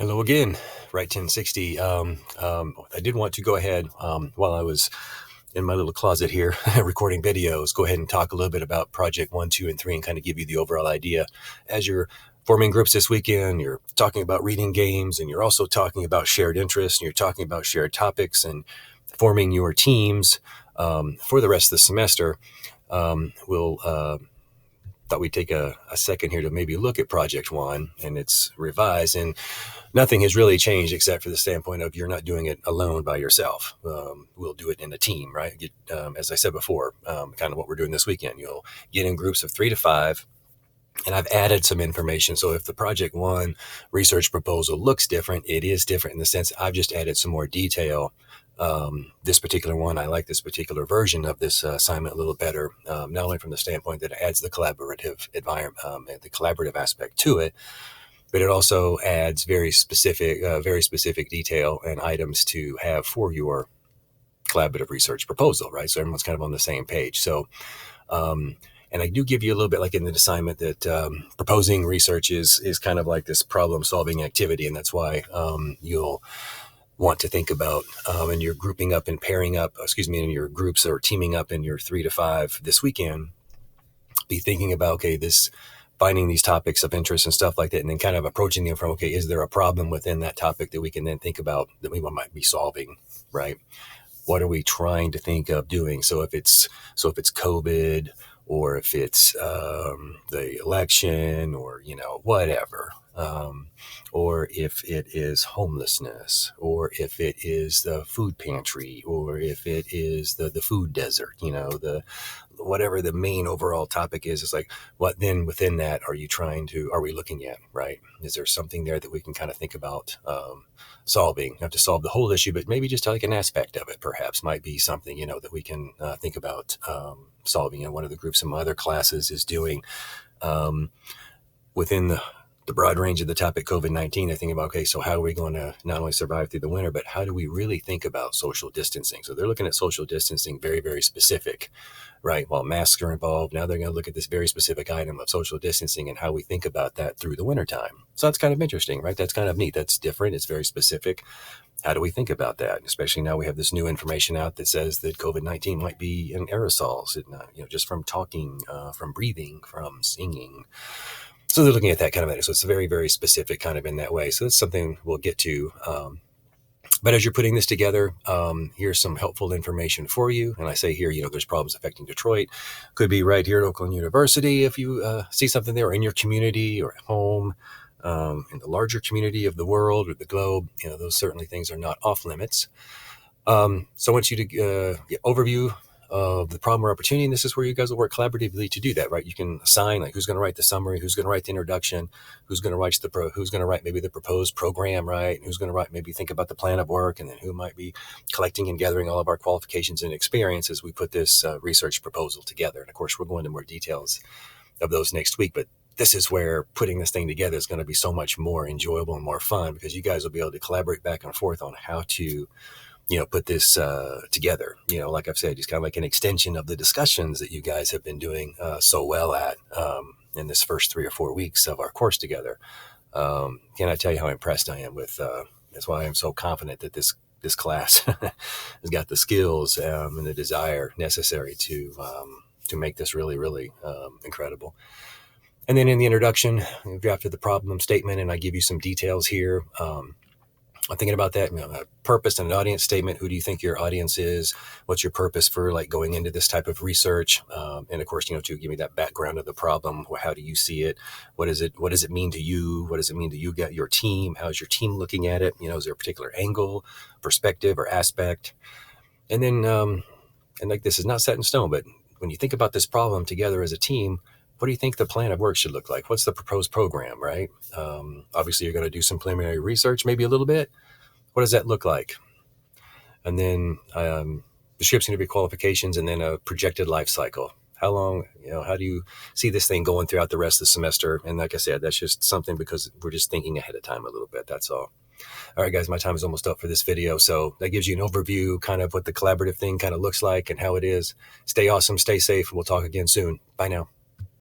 Hello again, right 1060. I did want to go ahead while I was in my little closet here recording videos, go ahead and talk a little bit about Project 1, 2, and 3 and kind of give you the overall idea. As you're forming groups this weekend, you're talking about reading games, and you're also talking about shared interests, and you're talking about shared topics and forming your teams for the rest of the semester. We'll thought we'd take a second here to maybe look at Project 1 and its revised, and nothing has really changed except for the standpoint of you're not doing it alone by yourself. We'll do it in a team, right? As I said before, kind of what we're doing this weekend. You'll get in groups of 3 to 5, and I've added some information. So if the Project 1 research proposal looks different, it is different in the sense I've just added some more detail. This particular one, I like this particular version of this assignment a little better, not only from the standpoint that it adds the collaborative environment, the collaborative aspect to it, but it also adds very specific detail and items to have for your collaborative research proposal, right? So everyone's kind of on the same page. So, and I do give you a little bit like in the assignment that proposing research is kind of like this problem solving activity. And that's why you'll want to think about, and you're grouping up and pairing up, in your groups or teaming up in your 3 to 5 this weekend, be thinking about, okay, finding these topics of interest and stuff like that, and then kind of approaching them from, okay, is there a problem within that topic that we can then think about that we might be solving, right? What are we trying to think of doing? So if it's COVID, or if it's the election, or whatever, or if it is homelessness, or if it is the food pantry, or if it is the food desert, whatever the main overall topic is like, what then within that are we looking at, right? Is there something there that we can kind of think about solving? Not to solve the whole issue, but maybe just like an aspect of it perhaps might be something, that we can think about solving. One of the groups in my other classes is doing within the broad range of the topic COVID-19, I think about, okay, so how are we going to not only survive through the winter, but how do we really think about social distancing? So they're looking at social distancing very, very specific, right? While masks are involved, now they're going to look at this very specific item of social distancing and how we think about that through the wintertime. So that's kind of interesting, right? That's kind of neat. That's different. It's very specific. How do we think about that? Especially now we have this new information out that says that COVID-19 might be in aerosols, just from talking, from breathing, from singing. So they're looking at that kind of thing. So it's very, very specific kind of in that way. So that's something we'll get to. But as you're putting this together, here's some helpful information for you. And I say here, there's problems affecting Detroit. Could be right here at Oakland University if you see something there, or in your community or at home, in the larger community of the world or the globe. Those certainly things are not off limits. So I want you to get overview of the problem or opportunity, and this is where you guys will work collaboratively to do that, right? You can assign like who's going to write the summary, who's going to write the introduction, who's going to write maybe the proposed program, right? And who's going to write maybe think about the plan of work, and then who might be collecting and gathering all of our qualifications and experience as we put this research proposal together. And of course, we'll go into more details of those next week, but this is where putting this thing together is going to be so much more enjoyable and more fun, because you guys will be able to collaborate back and forth on how to put this together. Like I've said, just kind of like an extension of the discussions that you guys have been doing so well at in this first 3 or 4 weeks of our course together. Can I tell you how impressed I am with, that's why I'm so confident that this class has got the skills and the desire necessary to make this really, really incredible. And then in the introduction, we drafted the problem statement, and I give you some details here. I'm thinking about that, a purpose and an audience statement. Who do you think your audience is? What's your purpose for like going into this type of research? And of course, to give me that background of the problem. How do you see it? What does it mean to you? What does it mean to you, your team? How's your team looking at it? Is there a particular angle, perspective, or aspect? And then, and like this is not set in stone, but when you think about this problem together as a team, what do you think the plan of work should look like? What's the proposed program, right? Obviously, you're going to do some preliminary research, maybe a little bit. What does that look like? And then description of your qualifications, and then a projected life cycle. How long, how do you see this thing going throughout the rest of the semester? And like I said, that's just something because we're just thinking ahead of time a little bit. That's all. All right, guys, my time is almost up for this video. So that gives you an overview, kind of what the collaborative thing kind of looks like and how it is. Stay awesome, stay safe, and we'll talk again soon. Bye now.